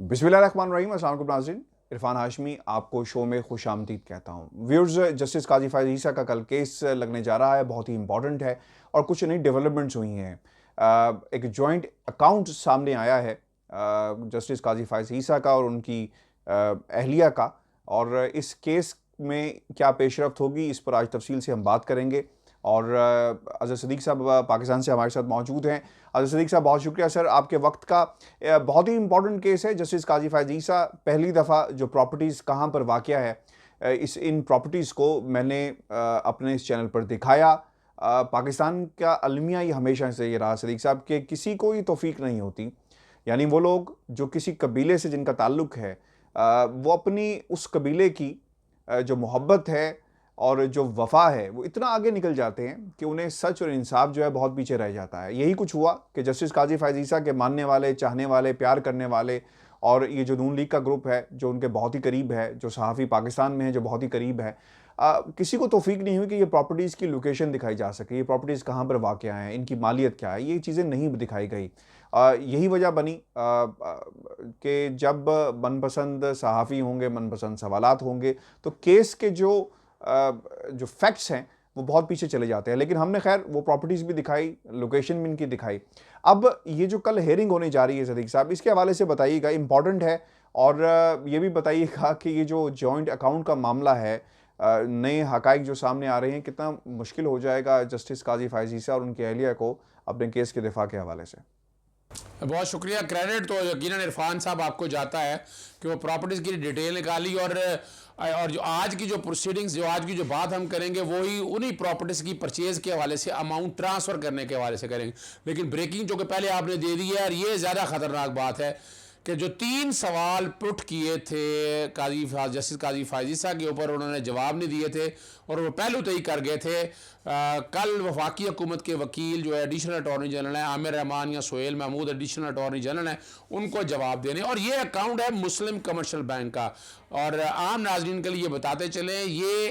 बिस्मिल्लाहिर्रहमानिर्रहीम। अस्सलाम वालेकुम नाज़रीन, इरफान हाशमी आपको शो में खुश आमदीद कहता हूँ। व्यूअर्स, जस्टिस काजी फ़ायज़ ईसा का कल केस लगने जा रहा है, बहुत ही इंपॉर्टेंट है और कुछ नई डेवलपमेंट्स हुई हैं। एक जॉइंट अकाउंट सामने आया है जस्टिस काजी फ़ायज़ ईसा का और उनकी अहलिया का, और इस केस में क्या पेशरफ्त होगी इस पर आज तफसील से हम बात करेंगे। और अज़हर सदीक़ साहब पाकिस्तान से हमारे साथ मौजूद हैं। अज़हर सदीक़ साहब, बहुत शुक्रिया सर आपके वक्त का। बहुत ही इंपॉर्टेंट केस है जस्टिस काजी फ़ायज़ ईसा। पहली दफ़ा जो प्रॉपर्टीज़ कहाँ पर वाक़या है, इन प्रॉपर्टीज़ को मैंने अपने इस चैनल पर दिखाया। पाकिस्तान का अलमिया ये हमेशा से ये रहा सदीक़ साहब कि किसी को ही तौफ़ीक नहीं होती, यानी वो लोग जो किसी कबीले से जिनका ताल्लुक़ है, वो अपनी उस कबीले की जो मोहब्बत है और जो वफ़ा है वो इतना आगे निकल जाते हैं कि उन्हें सच और इंसाफ जो है बहुत पीछे रह जाता है। यही कुछ हुआ कि जस्टिस काजी फ़ायज़ ईसा के मानने वाले, चाहने वाले, प्यार करने वाले और ये जो नून लीग का ग्रुप है जो उनके बहुत ही करीब है, जो सहाफ़ी पाकिस्तान में है जो बहुत ही करीब है, किसी को तौफ़ीक नहीं हुई कि ये प्रॉपर्टीज़ की लोकेशन दिखाई जा सके, ये प्रॉपर्टीज़ कहाँ पर वाक़या हैं, इनकी मालियत क्या है, ये चीज़ें नहीं दिखाई गई। यही वजह बनी कि जब मनपसंद सहाफ़ी होंगे, मनपसंद सवालात होंगे, तो केस के जो फैक्ट्स हैं वो बहुत पीछे चले जाते हैं। लेकिन हमने खैर वो प्रॉपर्टीज़ भी दिखाई, लोकेशन भी इनकी दिखाई। अब ये जो कल हेयरिंग होने जा रही है सदीक़ साहब, इसके हवाले से बताइएगा, इम्पॉर्टेंट है। और ये भी बताइएगा कि ये जो जॉइंट अकाउंट का मामला है, नए हक़ाइक़ जो सामने आ रहे हैं, कितना मुश्किल हो जाएगा जस्टिस काजी फ़ायज़ ईसा और उनकी अहलिया को अपने केस के दिफा के हवाले से। बहुत शुक्रिया। क्रेडिट तो यकीनन इरफान साहब आपको जाता है कि वो प्रॉपर्टीज़ की डिटेल निकाली, और जो आज की जो प्रोसीडिंग्स, जो आज की जो बात हम करेंगे वो ही उन्हीं प्रॉपर्टीज़ की परचेज़ के हवाले से, अमाउंट ट्रांसफ़र करने के हवाले से करेंगे। लेकिन ब्रेकिंग जो कि पहले आपने दे दी है, और ये ज़्यादा ख़तरनाक बात है कि जो 3 सवाल पुट किए थे जस्टिस काजी फ़ायज़ ईसा के ऊपर, उन्होंने जवाब नहीं दिए थे और वो पहलू तय कर गए थे। कल वफाकी हुकूमत के वकील जो है एडिशनल अटॉर्नी जनरल हैं, आमिर रहमान या Sohail Mahmood additional attorney general हैं, उनको जवाब देने। और ये अकाउंट है मुस्लिम कमर्शियल बैंक का। और आम नाज़रीन के लिए बताते चलें, ये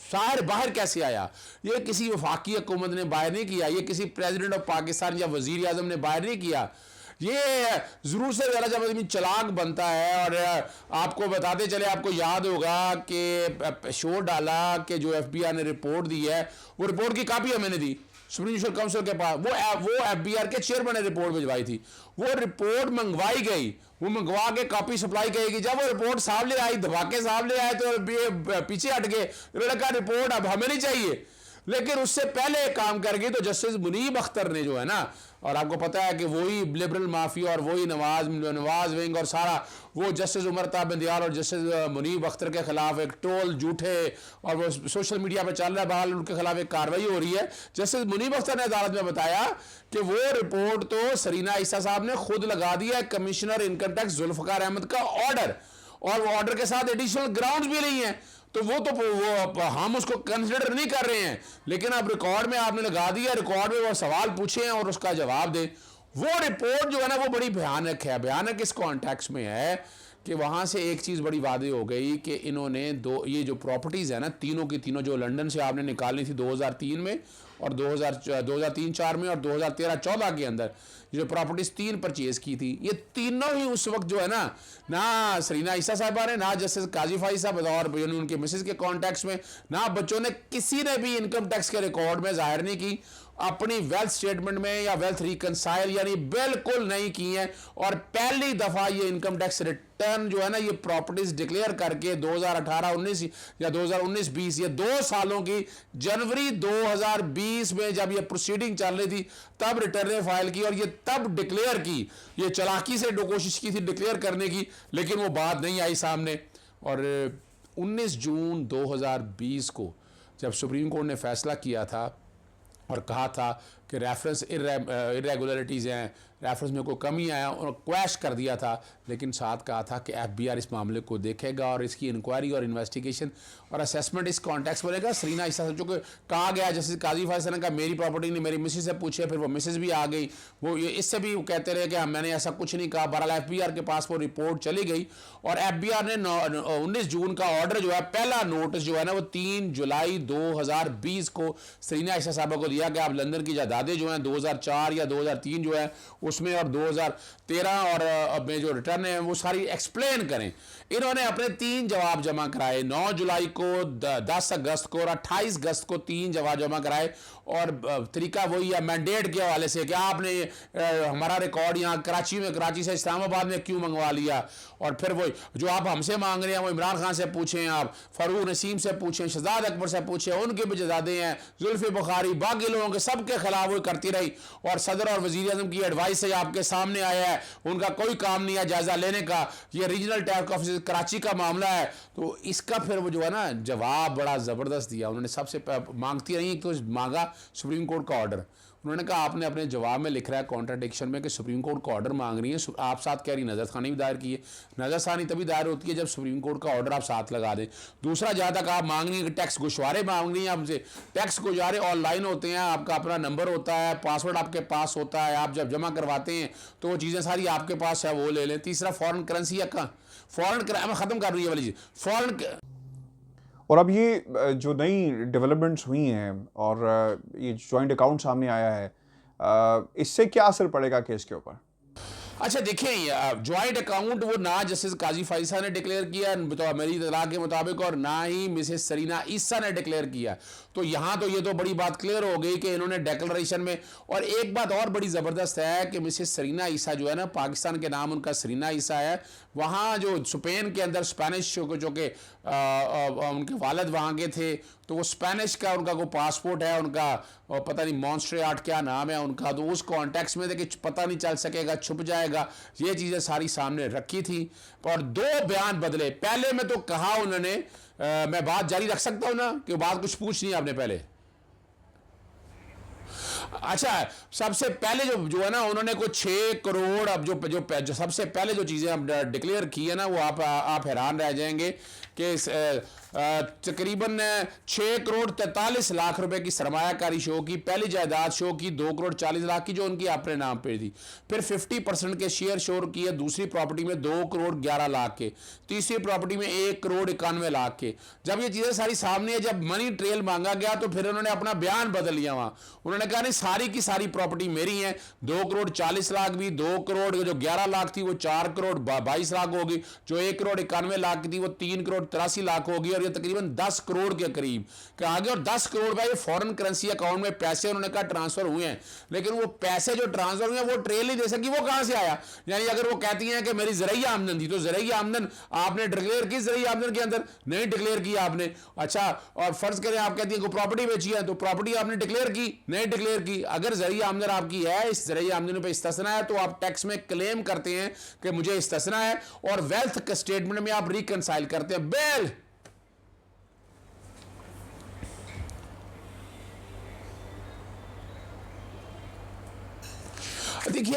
सार बाहर कैसे आया? ये किसी वफाकी हुकूमत ने बाहर नहीं किया, ये किसी प्रेसिडेंट ऑफ पाकिस्तान या वज़ीर आज़म ने बाहर नहीं किया। ये ज़रूर से ज़्यादा जब आदमी चालाक बनता है। और आपको बताते चले, आपको याद होगा कि शो डाला कि जो FBI ने रिपोर्ट दी है, वो रिपोर्ट की कापी मैंने दी सुप्रीम जुडिशल काउंसिल के पास। वो FBI के चेयरमैन ने रिपोर्ट भिजवाई थी, वो रिपोर्ट मंगवाई गई, वो मंगवा के कॉपी सप्लाई करेगी। जब वो रिपोर्ट सामने आई, धमाके सामने आए, तो पीछे हट गए। उन्होंने कहा रिपोर्ट अब हमें नहीं चाहिए। लेकिन उससे पहले एक काम कर गई, तो जस्टिस मुनीब अख्तर ने जो है ना, और आपको पता है कि वही लिबरल माफिया और वही नवाज विंग और सारा वो जस्टिस उमर ताब बंदियाल और जस्टिस मुनीब अख्तर के खिलाफ एक टोल झूठे, और वो सोशल मीडिया पर चल रहा है, बहाल उनके खिलाफ एक कार्रवाई हो रही है। जस्टिस मुनीब अख्तर ने अदालत में बताया कि वो रिपोर्ट तो सरीना ईसा साहब ने खुद लगा दिया है, commissioner income tax Zulfiqar Ahmed का ऑर्डर, और वो ऑर्डर के साथ एडिशनल ग्राउंड्स भी नहीं है। तो वो हम उसको कंसिडर नहीं कर रहे हैं। लेकिन अब रिकॉर्ड में आपने लगा दिया, रिकॉर्ड में वो सवाल पूछे हैं और उसका जवाब दें। वो रिपोर्ट जो है ना, वो बड़ी भयानक है। भयानक इस कॉन्टेक्स्ट में है कि वहाँ से एक चीज़ बड़ी वादे हो गई कि इन्होंने ये जो प्रॉपर्टीज़ है ना, तीनों की तीनों जो लंदन से आपने निकालनी थी 2003 में और 2003-4 में और 2013-14 के अंदर जो प्रॉपर्टीज़ 3 परचेज़ की थी, ये तीनों ही उस वक्त जो है ना सरीना ईसा साहबा ने, ना जस्टिस काजी फ़ायज़ साहब और उनके मिसेस के कॉन्टेक्स्ट में, ना बच्चों ने, किसी ने भी इनकम टैक्स के रिकॉर्ड में जाहिर नहीं की, अपनी वेल्थ स्टेटमेंट में या वेल्थ रिकनसाइल यानी बिल्कुल नहीं की है। और पहली दफ़ा ये इनकम टैक्स रिटर्न जो है ना, ये प्रॉपर्टीज डिक्लेयर करके 2018-19 या 2019-20 ये 2 सालों की जनवरी 2020 में जब ये प्रोसीडिंग चल रही थी, तब रिटर्न फाइल की और ये तब डिक्लेयर की। ये चालाकी से कोशिश की थी डिक्लेयर करने की, लेकिन वो बात नहीं आई सामने। और 19 जून 2020 को जब सुप्रीम कोर्ट ने फैसला किया था और कहा था कि रेफरेंस इरेगुलरिटीज़ हैं, रेफरेंस में कोई कमी आया और क्वैश कर दिया था, लेकिन साथ कहा था कि FBI इस मामले को देखेगा और इसकी इंक्वायरी और इन्वेस्टिगेशन और असेसमेंट इस कॉन्टेक्स्ट बनेगा। सरीना ईसा से चूँकि कहा गया, जैसे काजी फ़ायज़ ने कहा मेरी प्रॉपर्टी नहीं, मेरी मिसेस से पूछे, फिर वो मिसेस भी आ गई, वो इससे भी कहते रहे कि मैंने ऐसा कुछ नहीं कहा। बहरहाल FBI के पास वो रिपोर्ट चली गई और FBI ने 19 जून का ऑर्डर जो है, पहला नोटिस जो है ना, वो 3 जुलाई 2020 को सरीना ईसा साहबा को दिया कि आप लंदन की जायदाद शहजादे जो हैं 2004 या 2003 जो है उसमें और 2013 और में जो रिटर्न है वो सारी एक्सप्लेन करें। इन्होंने अपने 3 जवाब जमा कराए, 9 जुलाई को, 10 अगस्त को और 28 अगस्त को 3 जवाब जमा कराए। और तरीका वही है मैंडेट के हवाले से कि आपने हमारा रिकॉर्ड यहाँ कराची से इस्लामाबाद में क्यों मंगवा लिया। और फिर वही जो आप हमसे मांग रहे हैं वो इमरान खान से पूछें, आप फारूक नसीम से पूछें, शहजाद अकबर से पूछें, उनके भी जजादे हैं, जुल्फी बुखारी, बाकी लोगों के सबके खिलाफ वो करती रही। और सदर और वजीर आजम की एडवाइस से आपके सामने आया है, उनका कोई काम नहीं है जायजा लेने का। ये रीजनल टैक्स ऑफिस कराची का मामला है। तो इसका फिर वो जो है ना जवाब बड़ा ज़बरदस्त दिया उन्होंने। सबसे मांगती रही तो मांगा सुप्रीम कोर्ट का ऑर्डर। उन्होंने कहा आपने अपने जवाब में लिख रहा है कॉन्ट्राडिक्शन में कि सुप्रीम कोर्ट का ऑर्डर मांग रही है, आप साथ कह रही नज़रसानी भी दायर की है। नज़रसानी तभी दायर होती है जब सुप्रीम कोर्ट का ऑर्डर आप साथ लगा दें। दूसरा, जहाँ तक आप मांग रही हैं कि टैक्स गोशवारे मांग रही हैं आपसे, टैक्स गोशवारे ऑनलाइन होते हैं, आपका अपना नंबर होता है, पासवर्ड आपके पास होता है, आप जब जमा करवाते हैं तो वो चीज़ें सारी आपके पास है, वो ले लें। तीसरा, फॉरेन करेंसी या फॉरेन ख़त्म कर रही है वाली चीज़ फॉरेन। और अब ये जो नई डेवलपमेंट्स हुई हैं और ये जॉइंट अकाउंट सामने आया है, इससे क्या असर पड़ेगा केस के ऊपर? अच्छा देखें, ज्वाइंट अकाउंट वो ना जस्टिस काजी फाइसा ने डिक्लेयर किया तो मेरी इतला के मुताबिक, और ना ही मिसेस सरीना ईसा ने डिक्लेयर किया। तो यहाँ तो ये तो बड़ी बात क्लियर हो गई कि इन्होंने डिक्लेरेशन में। और एक बात और बड़ी ज़बरदस्त है कि मिसेस सरीना ईसा जो है ना, पाकिस्तान के नाम उनका सरीना ईसा है, वहाँ जो स्पेन के अंदर स्पेनिश जो कि उनके वालिद वहाँ के थे, तो वो स्पेनिश का उनका कोई पासपोर्ट है उनका, और पता नहीं मॉन्स्ट्रेट क्या नाम है उनका, तो उस कॉन्टेक्स्ट में देखिए पता नहीं चल सकेगा, छुप जाएगा। ये चीज़ें सारी सामने रखी थी। और 2 बयान बदले। पहले में तो कहा उन्होंने, मैं बात जारी रख सकता हूँ ना कि बात कुछ पूछनी है आपने पहले? अच्छा, सबसे पहले जो है ना उन्होंने को 6 करोड़, अब जो सबसे पहले जो चीज़ें अब डिक्लेयर की है ना, वो आप हैरान रह जाएंगे कि तकरीबन 6 करोड़ 43 लाख रुपए की सरमायाकारी शो की, पहली जायदाद शो की 2 करोड़ 40 लाख की जो उनकी अपने नाम पे थी। फिर 50% के शेयर शो किए दूसरी प्रॉपर्टी में 2 करोड़ 11 लाख के, तीसरी प्रॉपर्टी में 1 करोड़ 91 लाख के। जब ये चीज़ें सारी सामने है, जब मनी ट्रेल मांगा गया तो फिर उन्होंने अपना बयान बदल लिया। वहाँ उन्होंने कहा नहीं, सारी की सारी प्रॉपर्टी मेरी है। 2 करोड़ 40 लाख भी, 2 करोड़ जो 11 लाख थी वो 4 करोड़ 22 लाख होगी, जो 1 करोड़ 91 लाख की थी वो 3 करोड़ 83 लाख होगी, और ये तकरीबन 10 करोड़ के करीब के आगे। और 10 करोड़ का ये फॉरेन करेंसी अकाउंट में पैसे उन्होंने कहा ट्रांसफर हुए हैं, लेकिन वो पैसे जो ट्रांसफर हुए हैं वो ट्रेल नहीं दे सकी, वो कहां से आया। यानी अगर वो कहती हैं कि मेरी ज़रई आमदन थी, तो ज़रई आमदन आपने डिक्लेयर की, ज़रई आमदन के अंदर नहीं डिक्लेयर की आपने। अच्छा, और फर्ज करें आप कहती हैं कि प्रॉपर्टी बेची है, तो प्रॉपर्टी आपने डिक्लेयर की, नहीं डिक्लेयर की। अगर ज़रई आमदन आपकी है, इस ज़रई आमदन पे इस्तिस्ना है, तो आप टैक्स में क्लेम करते हैं कि मुझे इस्तिस्ना है, और वेल्थ के स्टेटमेंट में आप रिकंसाइल करते हैं। बेल देखिए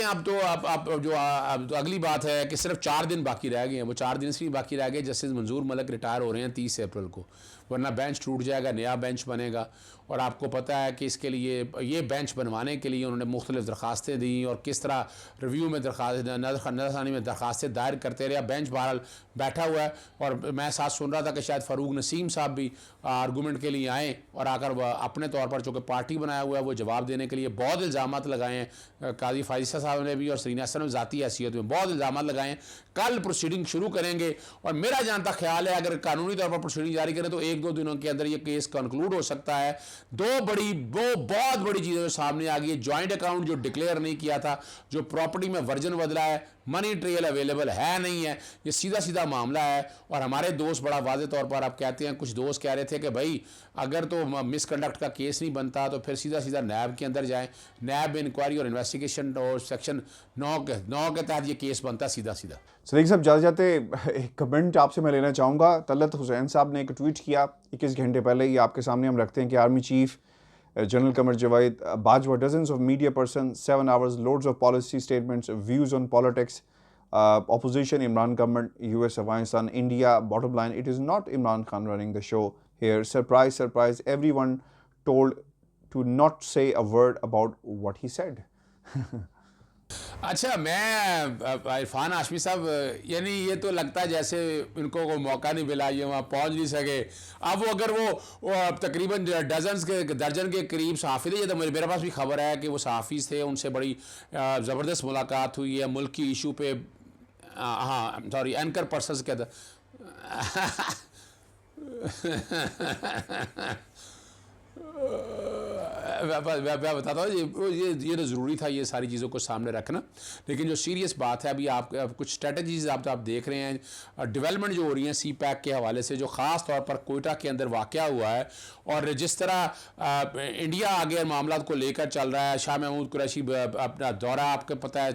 अब तो आप जो अब तो अगली बात है कि सिर्फ 4 दिन बाकी रह गए हैं। वो 4 दिन इसलिए बाकी रह गए, जस्टिस मंजूर मलिक रिटायर हो रहे हैं 30 अप्रैल को, वरना बेंच टूट जाएगा, नया बेंच बनेगा। और आपको पता है कि इसके लिए, ये बेंच बनवाने के लिए उन्होंने मुख्तलिफ दरख्वास्तें दी, और किस तरह रिव्यू में नज़रसानी में दरख्वास्तें दायर करते रहे। बेंच बहरहाल बैठा हुआ है, और मैं साथ सुन रहा था कि शायद फ़ारूक नसीम साहब भी आर्गूमेंट के लिए आएँ, और आकर वह अपने तौर पर चूँकि पार्टी बनाया हुआ है वो जवाब देने के लिए बहुत इल्ज़ामात लगाए हैं। काजी फाइसा साहब ने भी और सरीना अहसन ने ज़ाती हैसियत में बहुत इल्ज़ामात लगाए हैं। कल प्रोसीडिंग शुरू करेंगे, और मेरा जानता ख्याल है अगर कानूनी तौर पर प्रोसीडिंग जारी करें तो 1-2 दिनों के अंदर ये केस कंक्लूड हो सकता है। बहुत बड़ी चीज़ें जो सामने आ गई है, जॉइंट अकाउंट जो डिक्लेयर नहीं किया था, जो प्रॉपर्टी में वर्जन बदला है, मनी ट्रेल अवेलेबल है नहीं है, ये सीधा सीधा मामला है। और हमारे दोस्त बड़ा वाज़े तौर पर आप कहते हैं, कुछ दोस्त कह रहे थे कि भाई अगर तो मिसकंडक्ट का केस नहीं बनता तो फिर सीधा सीधा नैब के अंदर जाएं, नैब इंक्वायरी और इन्वेस्टिगेशन और सेक्शन 9 के तहत ये केस बनता सीधा सीधा। सदीक साहब, जाते जाते एक कमेंट आपसे मैं लेना चाहूँगा। तलत हुसैन साहब ने एक ट्वीट किया 21 घंटे पहले, ये आपके सामने हम रखते हैं कि army chief General Qamar Javed Bajwa, dozens of media persons, 7 hours, loads of policy statements, views on politics, opposition, Imran government, US, Afghanistan, India. Bottom line, it is not Imran Khan running the show here. Surprise, surprise, everyone told to not say a word about what he said. अच्छा, मैं इरफान हाशमी साहब, यानी ये तो लगता है जैसे इनको कोई मौका नहीं मिला, ये वहाँ पहुँच नहीं सके। अब वो अगर वो अब तकरीबन दर्जन के करीब सहाफ़ी थे। ये तो मेरे पास भी खबर है कि वो सहाफ़ी थे, उनसे बड़ी ज़बरदस्त मुलाकात हुई है मुल्क की इशू पे। हाँ, सॉरी, एंकर पर्सन्स के अंदर। मैं बताता हूँ, ये तो ज़रूरी था ये सारी चीज़ों को सामने रखना। लेकिन जो सीरियस बात है, अभी आप कुछ स्ट्रेटजीज आप देख रहे हैं, डेवलपमेंट जो हो रही है सी पैक के हवाले से, जो ख़ास तौर पर कोयटा के अंदर वाक़या हुआ है, और जिस तरह इंडिया आगे मामला को लेकर चल रहा है। शाह महमूद कुरैशी अपना दौरा, आपको पता है,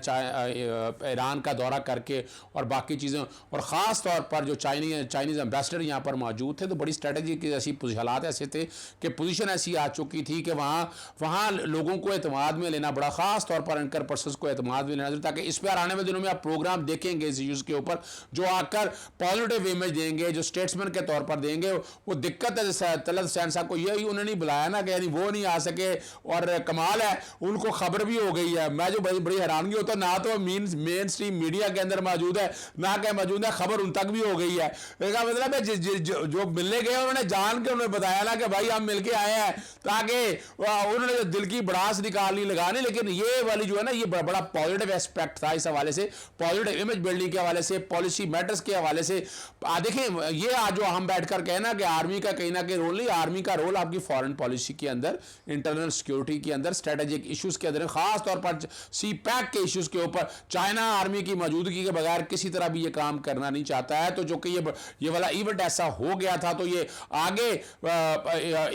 ईरान का दौरा करके और बाकी चीज़ें, और ख़ास तौर पर जो चाइनीज़ एम्बेसडर यहाँ पर मौजूद थे, तो बड़ी स्ट्रेटजी की ऐसी हालात ऐसे थे कि पोजीशन ऐसी आ चुकी थी कि वहाँ लोगों को एतमाद में लेना, बड़ा ख़ास तौर पर एंकर पर्सन्स को एतमाद में लेना, ताकि इस पर आने वाले दिनों में आप प्रोग्राम देखेंगे इस इश्यूज़ के ऊपर, जो आकर पॉजिटिव इमेज देंगे, जो स्टेट्समैन के तौर पर देंगे। वो दिक्कत है तलत हुसैन साहब को, यही उन्हें नहीं बुलाया ना, कि यानी वो नहीं आ सके। और कमाल है, उनको खबर भी हो गई है। मैं जो बड़ी हैरानगी होता है, ना तो मेन स्ट्रीम मीडिया के अंदर मौजूद है, ना क्या मौजूद है, खबर उन तक भी हो गई है। इसका मतलब है जो मिलने गए उन्होंने जान के उन्हें बताया ना कि भाई हम मिलके आए हैं, ताकि उन्होंने जो दिल की भड़ास निकालनी लगानी। लेकिन ये वाली जो है ना, ये बड़ा पॉजिटिव एस्पेक्ट था इस हवाले से, पॉजिटिव इमेज बिल्डिंग के हवाले से, पॉलिसी मैटर्स के हवाले से। देखें, ये आज जो हम बैठकर कहना कि आर्मी का कहीं ना कहीं रोल नहीं, आर्मी का रोल आपकी फॉरेन पॉलिसी के अंदर, इंटरनल सिक्योरिटी के अंदर, स्ट्रेटेजिक इश्यूज के अंदर, खास तौर पर सी पैक के इश्यूज के ऊपर चाइना आर्मी की मौजूदगी के बगैर किसी तरह भी ये काम करना नहीं चाहता है। तो जो कि ये वाला इवेंट ऐसा हो गया था, तो ये आगे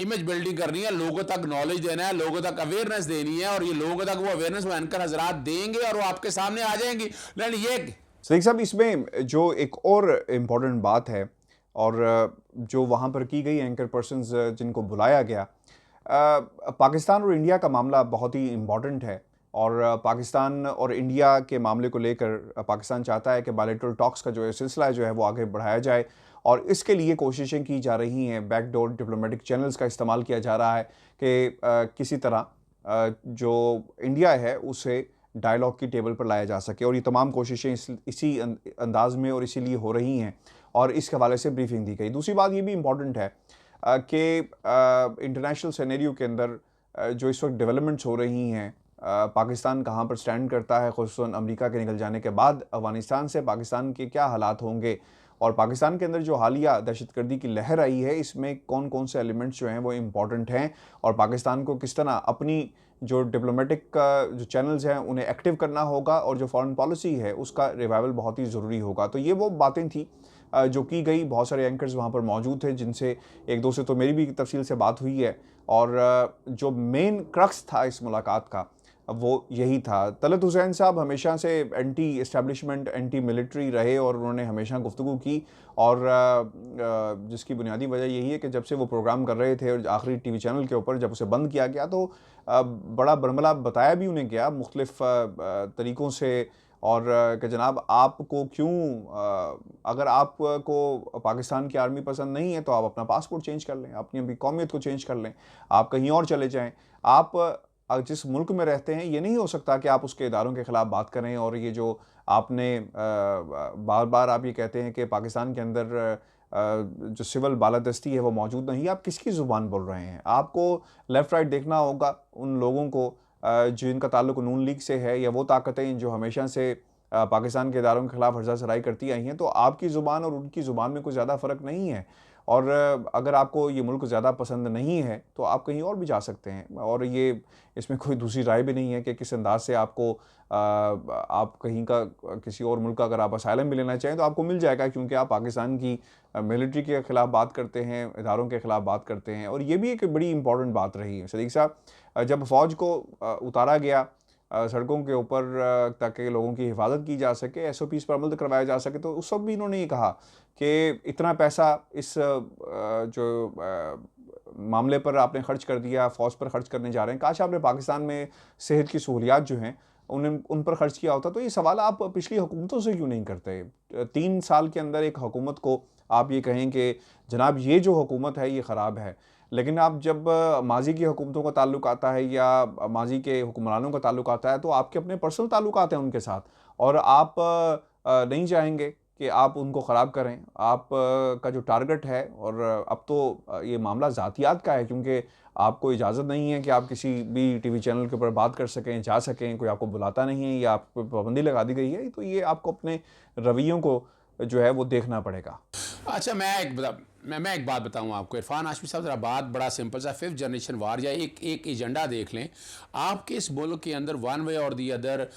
इमेज बिल्डिंग करनी है, लोगों तक नॉलेज देना है, लोगों तक अवेयरनेस देनी है, और ये लोगों तक वो अवेयरनेस वो एंकर हजरात देंगे और वो आपके सामने आ जाएंगी। लेकिन ये सदीक साहब, इसमें जो एक और इम्पॉर्टेंट बात है, और जो वहाँ पर की गई एंकर पर्सन्स जिनको बुलाया गया, पाकिस्तान और इंडिया का मामला बहुत ही इम्पॉर्टेंट है। और पाकिस्तान और इंडिया के मामले को लेकर पाकिस्तान चाहता है कि बायलैटरल टॉक्स का जो है सिलसिला जो है वो आगे बढ़ाया जाए, और इसके लिए कोशिशें की जा रही हैं। बैकडोर डिप्लोमेटिक चैनल्स का इस्तेमाल किया जा रहा है कि किसी तरह जो इंडिया है उसे डायलॉग की टेबल पर लाया जा सके, और ये तमाम कोशिशें इसी अंदाज में और इसीलिए हो रही हैं, और इस हवाले से ब्रीफिंग दी गई। दूसरी बात ये भी इम्पॉर्टेंट है कि इंटरनेशनल सिनेरियो के अंदर जो इस वक्त डेवलपमेंट्स हो रही हैं, पाकिस्तान कहाँ पर स्टैंड करता है, ख़ुसूसन अमेरिका के निकल जाने के बाद अफ़गानिस्तान से पाकिस्तान के क्या हालात होंगे, और पाकिस्तान के अंदर जो हालिया दहशतगर्दी की लहर आई है, इसमें कौन कौन से एलिमेंट्स जो हैं वो इम्पॉर्टेंट हैं, और पाकिस्तान को किस तरह अपनी जो डिप्लोमेटिक जो चैनल्स हैं उन्हें एक्टिव करना होगा, और जो फॉरेन पॉलिसी है उसका रिवाइवल बहुत ही ज़रूरी होगा। तो ये वो बातें थी जो की गई। बहुत सारे एंकर्स वहाँ पर मौजूद थे, जिनसे एक दो से तो मेरी भी तफसील से बात हुई है, और जो मेन क्रक्स था इस मुलाकात का वो यही था। तलत हुसैन साहब हमेशा से एंटी इस्टेब्लिशमेंट, एंटी मिलिट्री रहे, और उन्होंने हमेशा गुफ्तगू की, और जिसकी बुनियादी वजह यही है कि जब से वो प्रोग्राम कर रहे थे और आखिरी टीवी चैनल के ऊपर जब उसे बंद किया गया, तो बड़ा बरमला बताया भी उन्हें गया मुख्तलिफ तरीक़ों से, और कि जनाब आपको क्यों, अगर आपको पाकिस्तान की आर्मी पसंद नहीं है तो आप अपना पासपोर्ट चेंज कर लें, अपनी कौमियत को चेंज कर लें, आप कहीं और चले जाएँ। आप जिस मुल्क में रहते हैं, ये नहीं हो सकता कि आप उसके इदारों के ख़िलाफ़ बात करें। और ये जो आपने बार बार आप ये कहते हैं कि पाकिस्तान के अंदर जो सिविल बालादस्ती है वो मौजूद नहीं है, आप किसकी ज़ुबान बोल रहे हैं? आपको लेफ़्ट राइट देखना होगा उन लोगों को जिनका ताल्लुक नून लीग से है, या वो ताकतें जो हमेशा से पाकिस्तान के इदारों के ख़िलाफ़ हर्जा सराई करती आई हैं। तो आपकी ज़ुबान और उनकी ज़ुबान में कोई ज़्यादा फ़र्क नहीं है, और अगर आपको ये मुल्क ज़्यादा पसंद नहीं है तो आप कहीं और भी जा सकते हैं, और ये इसमें कोई दूसरी राय भी नहीं है कि किस अंदाज से आपको आप कहीं का किसी और मुल्क का अगर आप असाइलम भी लेना चाहें तो आपको मिल जाएगा, क्योंकि आप पाकिस्तान की मिलिट्री के ख़िलाफ़ बात करते हैं, इदारों के ख़िलाफ़ बात करते हैं। और ये भी एक बड़ी इंपॉर्टेंट बात रही है सदीक साहब, जब फ़ौज को उतारा गया सड़कों के ऊपर ताकि लोगों की हिफाजत की जा सके, SOPs पर अमल करवाया जा सके, तो उस वक्त भी इन्होंने ये कहा कि इतना पैसा इस जो मामले पर आपने ख़र्च कर दिया, फ़ौज पर ख़र्च करने जा रहे हैं, काश आपने पाकिस्तान में सेहत की सहूलियात जो हैं उन पर ख़र्च किया होता। तो ये सवाल आप पिछली हुकूमतों से क्यों नहीं करते? 3 साल के अंदर एक हुकूमत को आप ये कहें कि जनाब ये जो हुकूमत है ये ख़राब है, लेकिन आप जब माजी की हुकूमतों का ताल्लुक आता है या माजी के हुक्मरानों का ताल्लुक आता है तो आपके अपने पर्सनल ताल्लुकात हैं उनके साथ, और आप नहीं चाहेंगे कि आप उनको ख़राब करें। आप का जो टारगेट है, और अब तो ये मामला ज़ातियात का है, क्योंकि आपको इजाज़त नहीं है कि आप किसी भी टीवी चैनल के ऊपर बात कर सकें, जा सकें, कोई आपको बुलाता नहीं है या आप पे पाबंदी लगा दी गई है। तो ये आपको अपने रवैयों को जो है वो देखना पड़ेगा। अच्छा, मैं एक बात बताऊं आपको इरफान हाशमी साहब, ज़रा बात बड़ा सिंपल सा, 5th जनरेशन वार या एक एजेंडा देख लें। आपके इस मुल्क के अंदर वन वे और दी अदर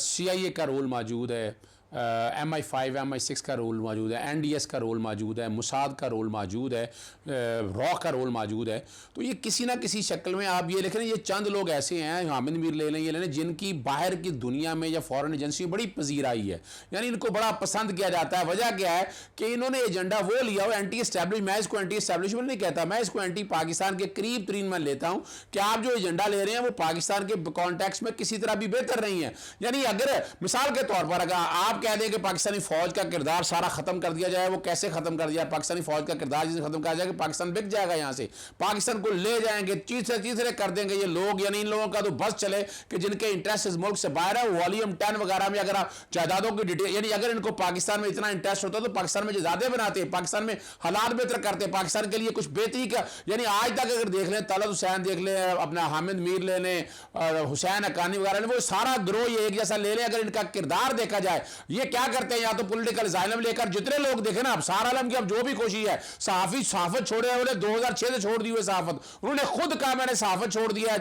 CIA का रोल मौजूद है, MI5 MI6 का रोल मौजूद है, NDS का रोल मौजूद है, मुसाद का रोल मौजूद है, रॉ का रोल मौजूद है। तो ये किसी ना किसी शक्ल में आप ये लिख रहे हैं, ये चंद लोग ऐसे हैं, हामिद मीर ले लें, ये ले लें, जिनकी बाहर की दुनिया में या फॉरेन एजेंसी में बड़ी पजीराई है, यानी इनको बड़ा पसंद किया जाता है। वजह क्या है कि इन्होंने एजेंडा वो लिया हो एंटी एस्टैब्लिश, मैं इसको एंटी एस्टैब्लिशमेंट नहीं कहता, मैं इसको एंटी पाकिस्तान के करीब तरीन मैं लेता हूँ कि आप जो एजेंडा ले रहे हैं वो पाकिस्तान के कॉन्टेक्स्ट में किसी तरह भी बेहतर नहीं है। यानी अगर मिसाल के तौर पर अगर आप कह दें कि पाकिस्तानी फौज का किरदार सारा खत्म कर दिया जाए, वो कैसे खत्म कर दिया? पाकिस्तानी फौज का किरदार जिसे खत्म किया जाएगा, पाकिस्तान बिक जाएगा, यहां से पाकिस्तान को ले जाएंगे, चीथरे कर देंगे ये लोग। यानी इन लोगों का तो बस चले कि जिनके इंटरेस्ट इस मुल्क से बाहर है। वॉल्यूम 10 वगैरह में अगर आप जायदादों की डिटेल, यानी अगर इनको पाकिस्तान में इतना इंटरेस्ट होता तो पाकिस्तान में जायदादें बनाते, पाकिस्तान में हालात बेहतर करते, पाकिस्तान के लिए कुछ बेहतरी का। यानी आज तक अगर देख लें, तलत हुसैन देख लें, अपना हामिद मीर ले लें, और हुसैन हक्कानी वगैरह, वो सारा ग्रोह ये एक जैसा ले लें। अगर इनका किरदार देखा जाए, ये क्या करते हैं, या तो पॉलिटिकल जाइलम लेकर जितने लोग देखे ना, अब सारा आलम की अब जो भी कोशिश है, सहाफी सहाफत छोड़े, उन्होंने 2006 से छोड़ दी हुई सहाफत, उन्होंने खुद कहा मैंने सहाफत छोड़ दिया है,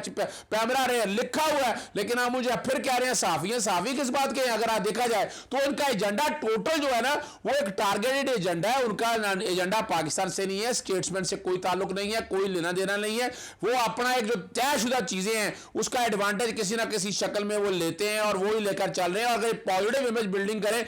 पैमरा रहे लिखा हुआ है, लेकिन आप मुझे फिर कह रहे हैं सहाफी है। सहाफी किस बात के हैं? अगर आप देखा जाए तो इनका एजेंडा टोटल जो है ना, वो एक टारगेटेड एजेंडा है। उनका एजेंडा पाकिस्तान से नहीं है, स्टेट्समेंट से कोई ताल्लुक नहीं है, कोई लेना देना नहीं है। वो अपना एक जो तयशुदा चीजें हैं उसका एडवांटेज किसी ना किसी शक्ल में वो लेते हैं और वो ही लेकर चल रहे हैं। और अगर पॉजिटिव इमेज बिल्डिंग करें,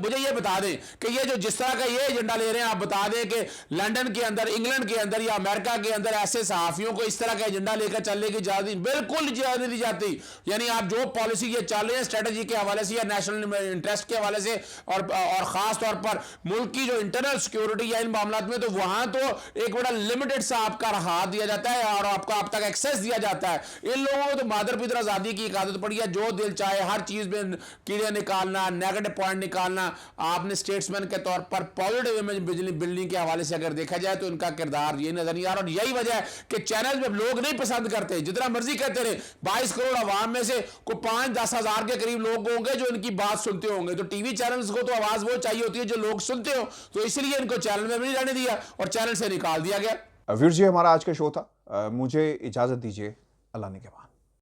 मुझे ये बता दें कि ये जो जिस तरह का ये एजेंडा ले रहे हैं, आप बता दें कि लंदन के अंदर, इंग्लैंड के अंदर या अमेरिका के अंदर ऐसे सहाफियों को इस तरह का एजेंडा लेकर चलने की इजाजत बिल्कुल इजाजत नहीं दी जाती। यानी आप जो पॉलिसी ये चल रहे हैं स्ट्रेटजी के हवाले से या नेशनल इंटरेस्ट के हवाले से, और खास तौर पर मुल्क की जो इंटरनल सिक्योरिटी या इन मामलों में, तो वहां तो एक बड़ा लिमिटेड सा आपका हाथ दिया जाता है और आपका आप तक एक्सेस दिया जाता है। इन लोगों को तो मादर पितर आजादी की एक आदत पड़ी है, जो दिल चाहे हर चीज में कीड़े निकालना, नेगेटिव पॉइंट निकालना। आपने स्टेट्समैन के तौर पर पॉजिटिव इमेज बिल्डिंग के हवाले से अगर देखा जाए तो इनका किरदार ये नजर नहीं आ रहा। और यही वजह है कि चैनल में लोग नहीं पसंद करते, जितना मर्जी कहते रहे। 22 करोड़ आवाम में से को 5-10 हजार के करीब लोग होंगे जो इनकी बात सुनते होंगे। तो टीवी चैनल्स को तो आवाज वो चाहिए होती है जो लोग सुनते हो, तो इसलिए इनको चैनल में भी नहीं रहने दिया और चैनल से निकाल दिया गया। व्यूअर्स, ये हमारा आज का शो था। मुझे इजाजत दीजिए, अल्लाह ने के बाद।